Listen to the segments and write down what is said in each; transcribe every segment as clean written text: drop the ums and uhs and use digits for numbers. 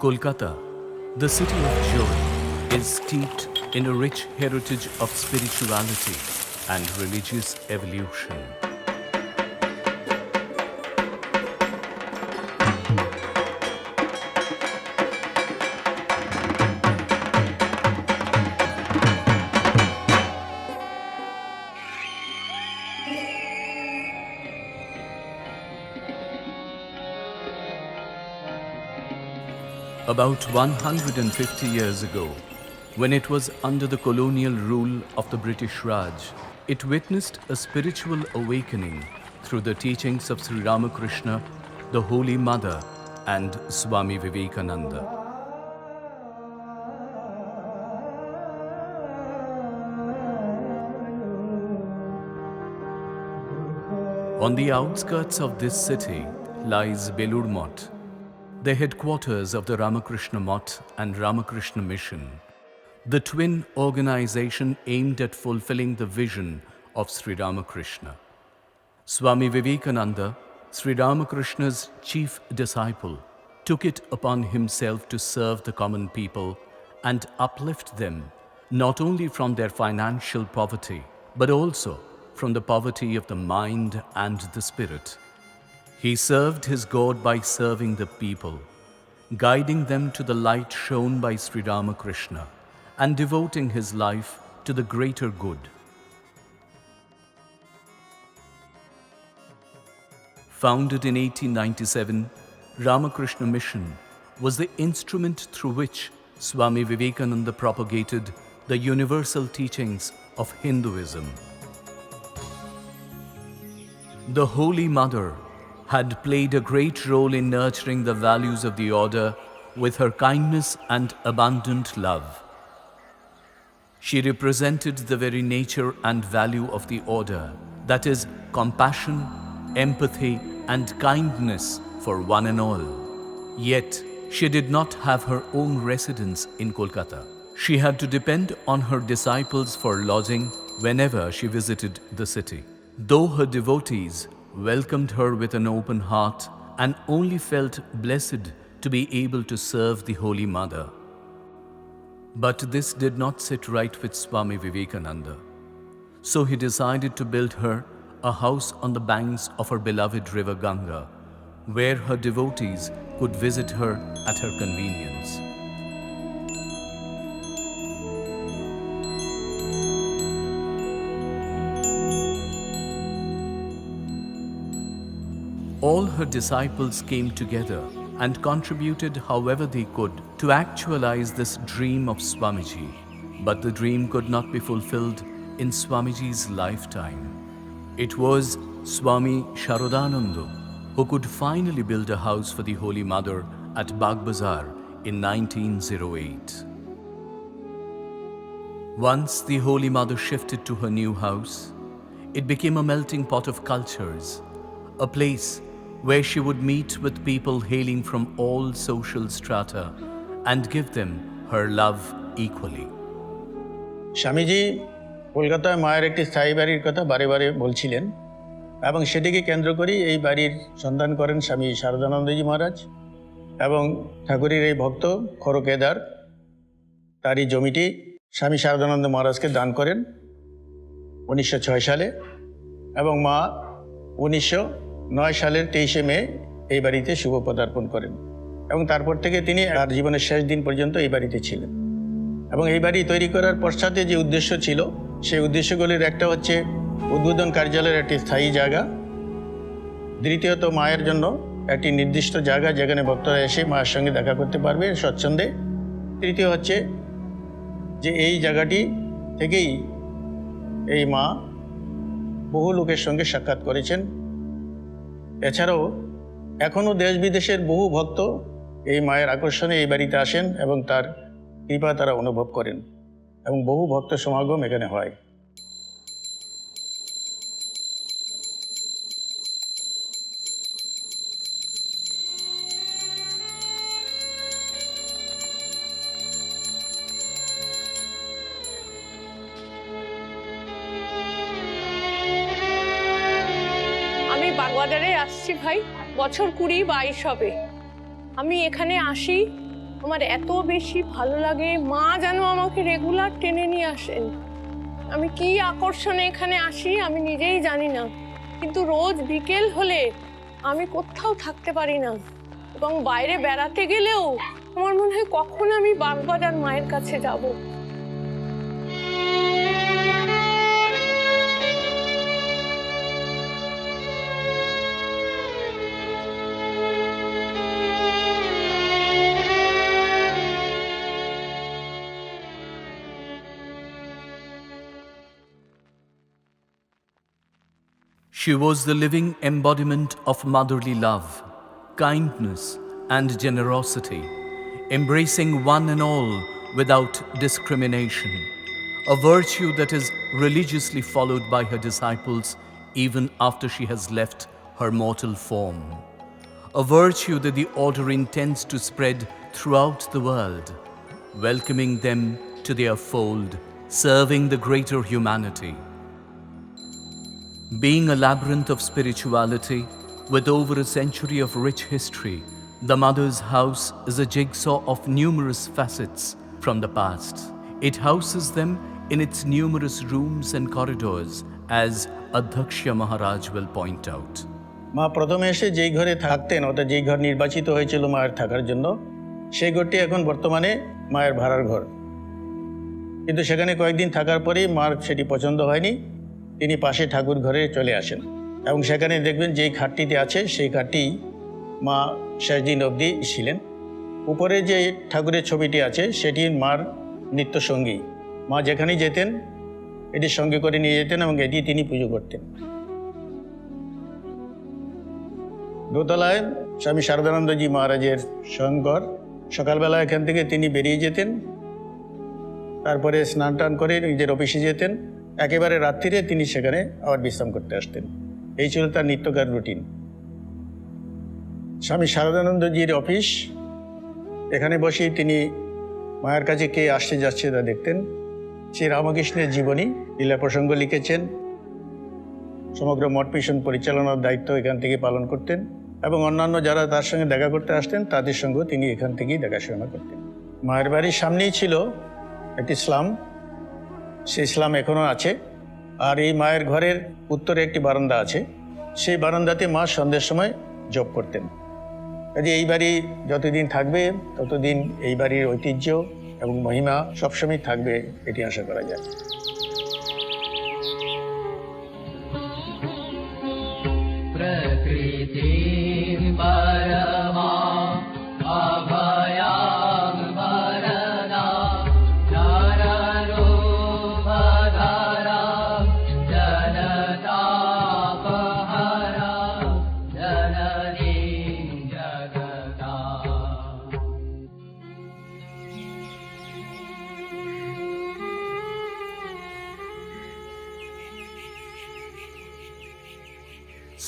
Kolkata, the city of joy, is steeped in a rich heritage of spirituality and religious evolution. About 150 years ago, when it was under the colonial rule of the British Raj, it witnessed a spiritual awakening through the teachings of Sri Ramakrishna, the Holy Mother, and Swami Vivekananda. On the outskirts of this city lies Belur Mutt, the headquarters of the Ramakrishna Mutt and Ramakrishna Mission, the twin organization aimed at fulfilling the vision of Sri Ramakrishna. Swami Vivekananda, Sri Ramakrishna's chief disciple, took it upon himself to serve the common people and uplift them not only from their financial poverty, but also from the poverty of the mind and the spirit. He served his God by serving the people, guiding them to the light shown by Sri Ramakrishna, and devoting his life to the greater good. Founded in 1897, Ramakrishna Mission was the instrument through which Swami Vivekananda propagated the universal teachings of Hinduism. The Holy Mother had played a great role in nurturing the values of the order with her kindness and abundant love. She represented the very nature and value of the order, that is, compassion, empathy, and kindness for one and all. Yet, she did not have her own residence in Kolkata. She had to depend on her disciples for lodging whenever she visited the city. Though her devotees welcomed her with an open heart and only felt blessed to be able to serve the Holy Mother. But this did not sit right with Swami Vivekananda. So he decided to build her a house on the banks of her beloved river Ganga, where her devotees could visit her at her convenience. All her disciples came together and contributed however they could to actualize this dream of Swamiji. But the dream could not be fulfilled in Swamiji's lifetime. It was Swami Sharadananda who could finally build a house for the Holy Mother at Bagh Bazar in 1908. Once the Holy Mother shifted to her new house, it became a melting pot of cultures, a place where she would meet with people hailing from all social strata and give them her love equally. Swamiji কলকাতায় মায়ের একটি স্থায়ী বাড়ির কথা বারে বারে বলছিলেন এবং সেটিকে কেন্দ্র করেই এই বাড়ির সন্ধান করেন স্বামী শারদানন্দজি মহারাজ এবং ঠাকুরের এই ভক্ত খরকেদার তারই জমিটি স্বামী শারদানন্দ মহারাজকে দান করেন 1906 সালে এবং মা 1909 সালের 23শে মে এই বাড়িতে শুভ পদার্পণ করেন এবং তারপর থেকে তিনি তার জীবনের শেষ দিন পর্যন্ত এই বাড়িতে ছিলেন এবং এই বাড়ি তৈরি করার পশ্চাতে যে উদ্দেশ্য ছিল সেই উদ্দেশ্যগুলির একটা হচ্ছে উদ্বোধন কার্যালয়ের একটি স্থায়ী জায়গা, দ্বিতীয়ত মায়ের জন্য একটি নির্দিষ্ট জায়গা যেখানে ভক্তরা এসে মায়ের সঙ্গে দেখা করতে পারবে স্বচ্ছন্দে, তৃতীয় হচ্ছে যে এই জায়গাটি থেকেই এই মা বহু লোকের সঙ্গে সাক্ষাৎ করেছেন। এছাড়াও এখনও দেশ বিদেশের বহু ভক্ত এই মায়ের আকর্ষণে এই বাড়িতে আসেন এবং তার কৃপা তারা অনুভব করেন এবং বহু ভক্ত সমাগম এখানে হয়। আমি বাগবাজারে আসছি ভাই, বছর 20-22 হবে। আমি এখানে আসি আমার এত বেশি ভালো লাগে, মা যেন আমাকে রেগুলার টেনে নিয়ে আসেন। আমি কি আকর্ষণে এখানে আসি আমি নিজেই জানি না, কিন্তু রোজ বিকেল হলে আমি কোথাও থাকতে পারি না, এবং বাইরে বেড়াতে গেলেও আমার মনে হয় কখন আমি বাগবাজার মায়ের কাছে যাব। She was the living embodiment of motherly love, kindness, and generosity, embracing one and all without discrimination, a virtue that is religiously followed by her disciples even after she has left her mortal form, a virtue that the order intends to spread throughout the world, welcoming them to their fold, serving the greater humanity. Being a labyrinth of spirituality with over a century of rich history, the Mother's House is a jigsaw of numerous facets from the past. It houses them in its numerous rooms and corridors, as Adhaksha Maharaj will point out. মা প্রথমে এসে যেই ঘরে থাকতেন, অর্থাৎ যেই ঘর নির্বাচিত হয়েছিল মায়ের থাকার জন্য, সেই ঘরটি এখন বর্তমানে মায়ের ভাড়ার ঘর। কিন্তু সেখানে কয়েকদিন থাকার পরেই মার সেটি পছন্দ হয়নি, তিনি পাশে ঠাকুর ঘরে চলে আসেন এবং সেখানে দেখবেন যেই খাটটিতে আছে সেই খাটটি মা শেষ দিন অবধি ছিলেন। উপরে যে ঠাকুরের ছবিটি আছে সেটি মার নিত্যসঙ্গী। মা যেখানেই যেতেন এটি সঙ্গে করে নিয়ে যেতেন এবং এটি তিনি পুজো করতেন। দোতলায় স্বামী শারদানন্দজি মহারাজের শয়নঘর। সকালবেলা এখান থেকে তিনি বেরিয়ে যেতেন, তারপরে স্নান টান করে নিজের অফিসে যেতেন, একেবারে রাত্রিরে তিনি সেখানে আবার বিশ্রাম করতে আসতেন। এই ছিল তার নিত্যকার রুটিন। স্বামী শারদানন্দজির অফিস, এখানে বসেই তিনি মায়ের কাছে কে আসছে যাচ্ছে তা দেখতেন। শ্রী রামকৃষ্ণের জীবনী লীলা প্রসঙ্গ লিখেছেন, সমগ্র মঠ মিশন পরিচালনার দায়িত্ব এখান থেকে পালন করতেন এবং অন্যান্য যারা তার সঙ্গে দেখা করতে আসতেন তাদের সঙ্গেও তিনি এখান থেকেই দেখাশোনা করতেন। মায়ের বাড়ির সামনেই ছিল একটি স্লাম, সেই স্লাম এখনও আছে। আর এই মায়ের ঘরের উত্তরে একটি বারান্দা আছে, সেই বারান্দাতে মা সন্ধ্যের সময় জপ করতেন। কাজে এই বাড়ি যতদিন থাকবে ততদিন এই বাড়ির ঐতিহ্য এবং মহিমা সবসময় থাকবে, এটি আশা করা যায়।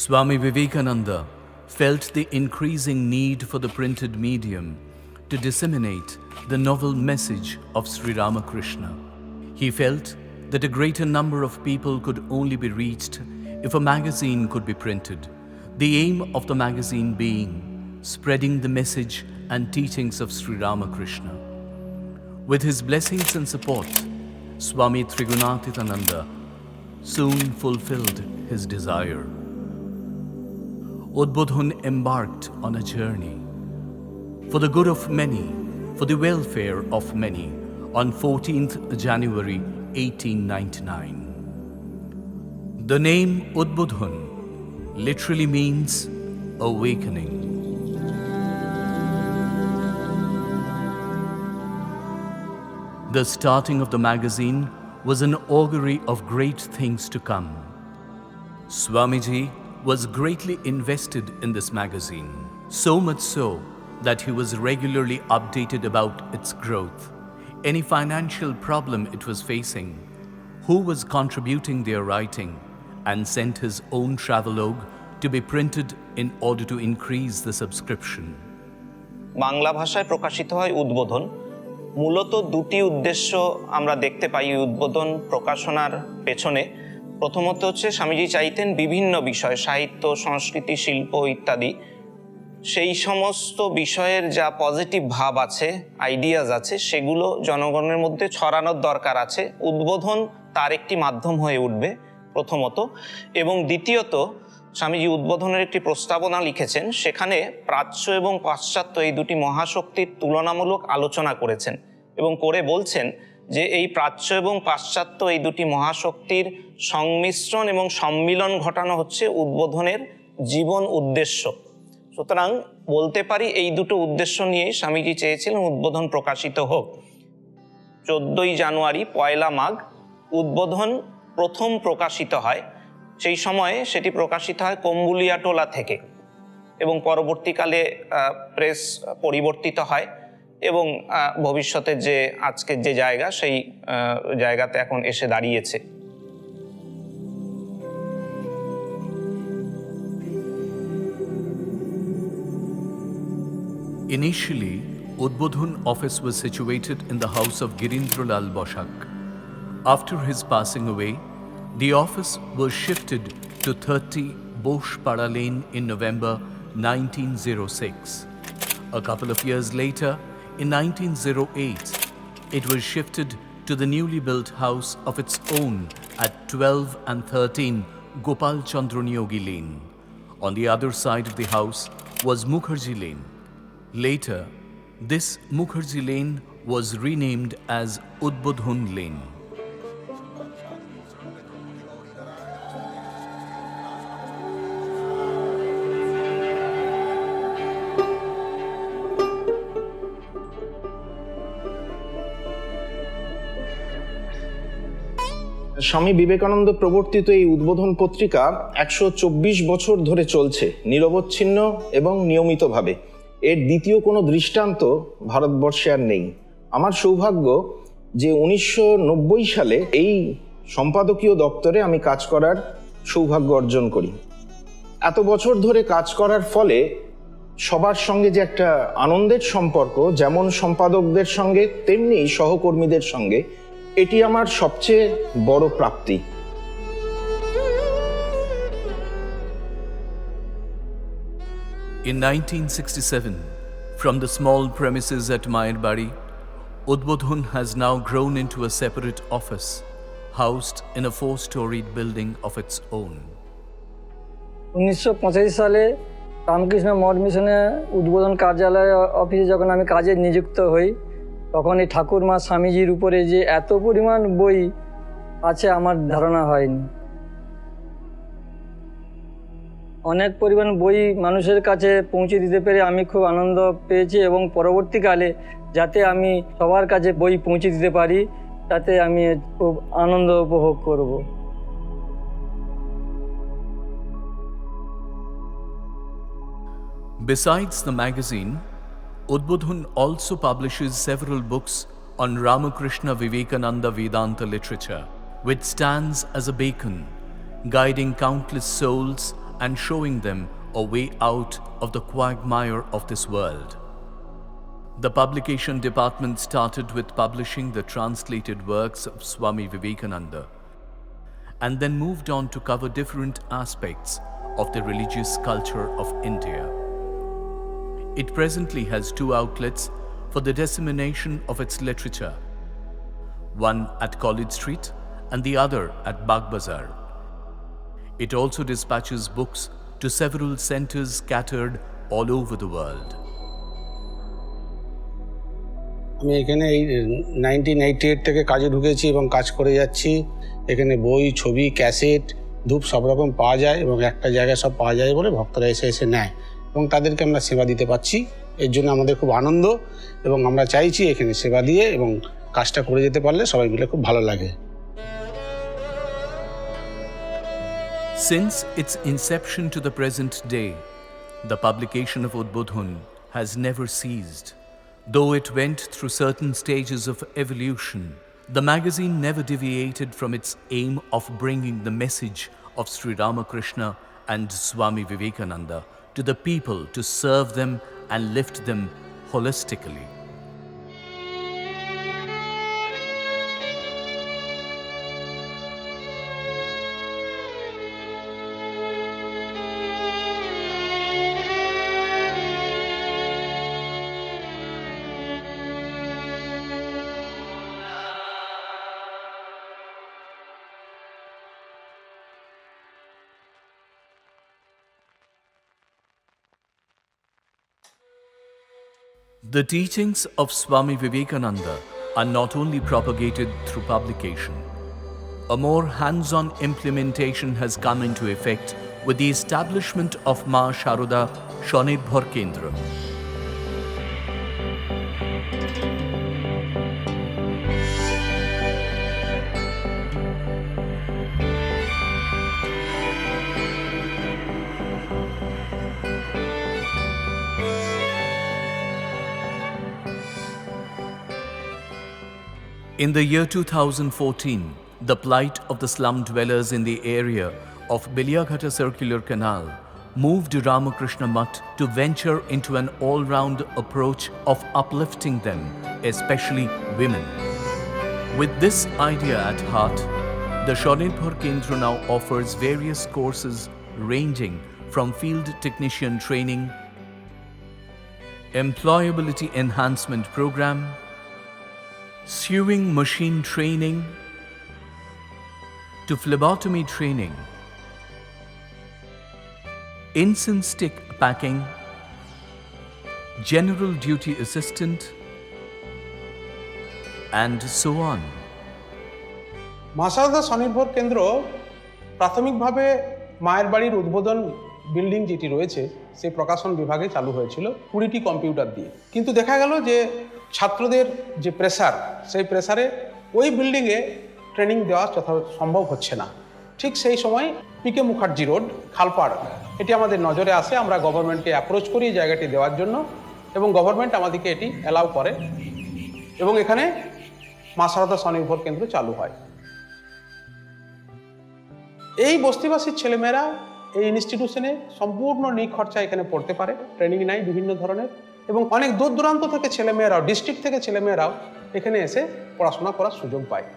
Swami Vivekananda felt the increasing need for the printed medium to disseminate the novel message of Sri Ramakrishna. He felt that a greater number of people could only be reached if a magazine could be printed, the aim of the magazine being spreading the message and teachings of Sri Ramakrishna. With his blessings and support, Swami Trigunatitananda soon fulfilled his desire. Udbodhan embarked on a journey for the good of many, for the welfare of many, on 14th January 1899. The name Udbodhan literally means awakening. The starting of the magazine was an augury of great things to come. Swamiji was greatly invested in this magazine, so much so that he was regularly updated about its growth, any financial problem it was facing, who was contributing their writing, and sent his own travelogue to be printed in order to increase the subscription. Bangla ভাষায় প্রকাশিত হয় উদ্বোধন। মূলত দুটি উদ্দেশ্য আমরা দেখতে পাই উদ্বোধন প্রকাশনার পেছনে। প্রথমত হচ্ছে স্বামীজি চাইতেন বিভিন্ন বিষয়, সাহিত্য, সংস্কৃতি, শিল্প ইত্যাদি, সেই সমস্ত বিষয়ের যা পজিটিভ ভাব আছে, আইডিয়াজ আছে, সেগুলো জনগণের মধ্যে ছড়ানোর দরকার আছে। উদ্বোধন তার একটি মাধ্যম হয়ে উঠবে প্রথমত, এবং দ্বিতীয়ত স্বামীজি উদ্বোধনের একটি প্রস্তাবনা লিখেছেন, সেখানে প্রাচ্য এবং পাশ্চাত্য এই দুটি মহাশক্তির তুলনামূলক আলোচনা করেছেন এবং করে বলছেন যে এই প্রাচ্য এবং পাশ্চাত্য এই দুটি মহাশক্তির সংমিশ্রণ এবং সম্মিলন ঘটানো হচ্ছে উদ্বোধনের জীবন উদ্দেশ্য। সুতরাং বলতে পারি এই দুটো উদ্দেশ্য নিয়েই স্বামীজি চেয়েছিলেন উদ্বোধন প্রকাশিত হোক। 14ই জানুয়ারি, 1 মাঘ উদ্বোধন প্রথম প্রকাশিত হয়। সেই সময়ে সেটি প্রকাশিত হয় কম্বুলিয়াটোলা থেকে এবং পরবর্তীকালে প্রেস পরিবর্তিত হয় এবং ভবিষ্যতে যে আজকের যে জায়গা, সেই জায়গাতে এখন এসে দাঁড়িয়েছে। Initially, Udbodhan office was situated in the house of Girindralal Boshak. After his passing away, the office was shifted to 30 Boshpada Lane in November 1906. A couple of years later, in 1908, it was shifted to the newly built house of its own at 12 and 13 Gopal Chandranyogi Lane. On the other side of the house was Mukherjee Lane. Later, this Mukherjee Lane was renamed as Udbodhan Lane. Swami Vivekananda প্রবর্তিত এই উদ্বোধন পত্রিকা 124 বছর ধরে চলছে নিরবচ্ছিন্ন এবং নিয়মিতভাবে। এর দ্বিতীয় কোনো দৃষ্টান্ত ভারতবর্ষে আর নেই। আমার সৌভাগ্য যে 1990 সালে এই সম্পাদকীয় দপ্তরে আমি কাজ করার সৌভাগ্য অর্জন করি। এত বছর ধরে কাজ করার ফলে সবার সঙ্গে যে একটা আনন্দের সম্পর্ক, যেমন সম্পাদকদের সঙ্গে তেমনি সহকর্মীদের সঙ্গে, এটি আমার সবচেয়ে বড় প্রাপ্তি। In 1967, from the small premises at Mayarbari, Udbodhan has now grown into a separate office, housed in a 4-storied building of its own. 1985 সালে রামকৃষ্ণ মঠ মিশনে উদ্বোধন কার্যালয় অফিসে যখন আমি কাজে নিযুক্ত হই, তখন এই ঠাকুরমা স্বামীজির উপরে যে এত পরিমাণ বই আছে আমার ধারণা হয়নি। অনেক পরিমাণ বই মানুষের কাছে পৌঁছে দিতে পেরে আমি খুব আনন্দ পেয়েছি এবং পরবর্তীকালে যাতে আমি সবার কাছে বই পৌঁছে দিতে পারি, তাতে আমি খুব আনন্দ উপভোগ করব। Besides the magazine, Udbodhan also publishes several books on Ramakrishna Vivekananda Vedanta literature, which stands as a beacon, guiding countless souls and showing them a way out of the quagmire of this world. The publication department started with publishing the translated works of Swami Vivekananda, and then moved on to cover different aspects of the religious culture of India. It presently has 2 outlets for the dissemination of its literature, one at College Street and the other at Bagh Bazaar. It also dispatches books to several centers scattered all over the world. আমি এখানে এই 1988 থেকে কাজে ঢুকেছি এবং কাজ করে যাচ্ছি। এখানে বই, ছবি, ক্যাসেট, ধূপ সব রকম পাওয়া যায় এবং একটা জায়গায় সব পাওয়া যায় বলে ভক্তরা এসে নেয় এবং তাদেরকে আমরা সেবা দিতে পারছি। এর জন্য আমাদের খুব আনন্দ এবং আমরা চাইছি এখানে সেবা দিয়ে এবং কাজটা করে যেতে পারলে সবাই মিলে খুব ভালো লাগে। Since its inception to the present day, the publication of Udbodhan has never ceased. Though it went through certain stages of evolution, the magazine never deviated from its aim of bringing the message of Sri Ramakrishna and Swami Vivekananda to the people to serve them and lift them holistically. The teachings of Swami Vivekananda are not only propagated through publication. A more hands-on implementation has come into effect with the establishment of Ma Sarada Swanitbhar Kendra. In the year 2014, the plight of the slum dwellers in the area of Biliaghata Circular Canal moved Ramakrishna Mutt to venture into an all-round approach of uplifting them, especially women. With this idea at heart, the Swanitbhar Kendra now offers various courses ranging from field technician training, employability enhancement program, sewing machine training, to phlebotomy training, incense stick packing, general duty assistant, and so on. মা সারদা স্বনির্ভর কেন্দ্র প্রাথমিকভাবে মায়ের বাড়ির উদ্বোধন building যেটি রয়েছে সেই প্রকাশন বিভাগে চালু হয়েছিল 20টি কম্পিউটার দিয়ে, কিন্তু দেখা গেল যে ছাত্রদের যে প্রেসার, সেই প্রেসারে ওই বিল্ডিংয়ে ট্রেনিং দেওয়া সম্ভব হচ্ছে না। ঠিক সেই সময় পিকে মুখার্জি রোড, খালপাড়, এটি আমাদের নজরে আসে। আমরা গভর্নমেন্টকে অ্যাপ্রোচ করি এই জায়গাটি দেওয়ার জন্য, এবং গভর্নমেন্ট আমাদেরকে এটি অ্যালাউ করে, এবং এখানে মা সারদা স্বনির্ভর কেন্দ্র চালু হয়। এই বস্তিবাসীর ছেলেমেয়েরা এই ইনস্টিটিউশনে সম্পূর্ণ নিখরচা এখানে পড়তে পারে, ট্রেনিং নেয় বিভিন্ন ধরনের, এবং অনেক দূর দূরান্ত থেকে ছেলেমেয়েরাও, ডিস্ট্রিক্ট থেকে ছেলেমেয়েরাও এখানে এসে পড়াশোনা করার সুযোগ পায়।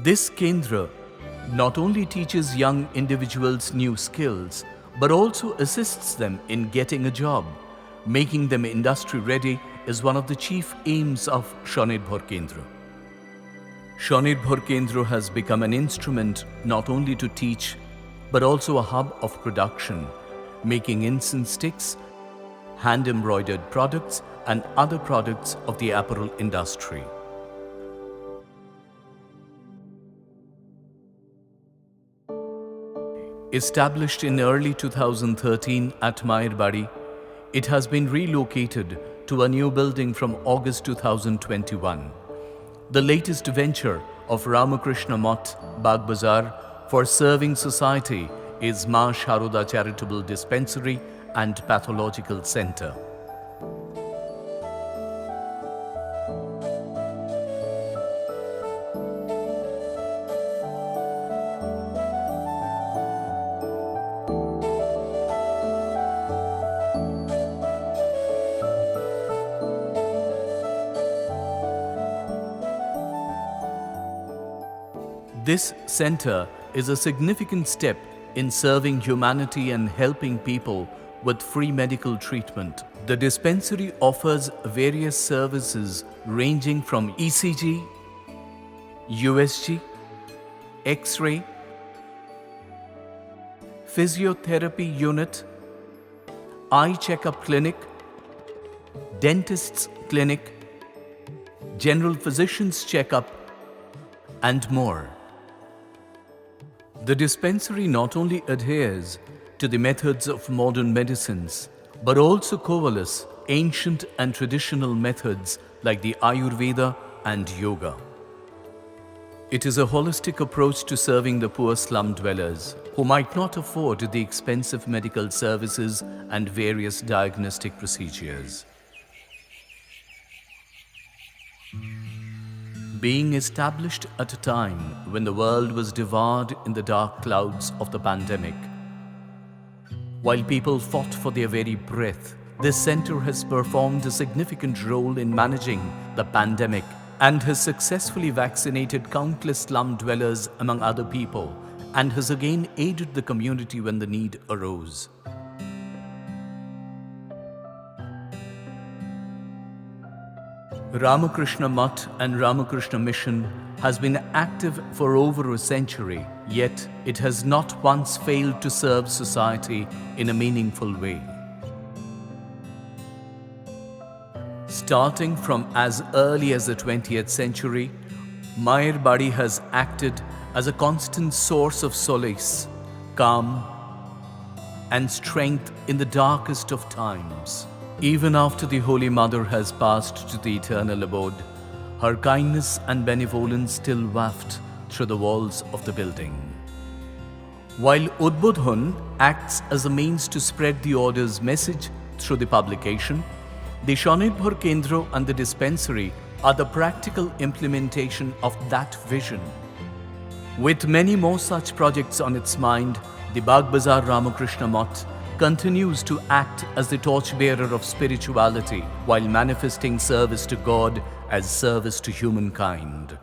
This Kendra not only teaches young individuals new skills, but also assists them in getting a job. Making them industry ready is one of the chief aims of Swanitbhar Kendra. Swanitbhar Kendra has become an instrument not only to teach, but also a hub of production, making incense sticks, hand-embroidered products, and other products of the apparel industry. Established in early 2013 at Mayarbadi, it has been relocated to a new building from August 2021. The latest venture of Ramakrishna Mutt, Bagh Bazar, for serving society is Ma Sarada Charitable Dispensary and Pathological Center. This center is a significant step in serving humanity and helping people with free medical treatment. The dispensary offers various services ranging from ECG, USG, X-ray, physiotherapy unit, eye checkup clinic, dentist's clinic, general physician's checkup, and more. The dispensary not only adheres to the methods of modern medicines, but also coalesces ancient and traditional methods like the Ayurveda and yoga. It is a holistic approach to serving the poor slum dwellers who might not afford the expensive medical services and various diagnostic procedures. Being established at a time when the world was devoured in the dark clouds of the pandemic, while people fought for their very breath, this center has performed a significant role in managing the pandemic and has successfully vaccinated countless slum dwellers among other people, and has again aided the community when the need arose. Ramakrishna Mutt and Ramakrishna Mission has been active for over a century yet it has not once failed to serve society in a meaningful way. Starting from as early as the 20th century, Mayer Badi has acted as a constant source of solace, calm, and strength in the darkest of times. Even after the Holy Mother has passed to the eternal abode, her kindness and benevolence still waft through the walls of the building. While Udbodhan acts as a means to spread the order's message through the publication, the Swanitbhor Kendra and the dispensary are the practical implementation of that vision. With many more such projects on its mind, the Bagbazar Ramakrishna Math continues to act as the torchbearer of spirituality while manifesting service to God as service to humankind.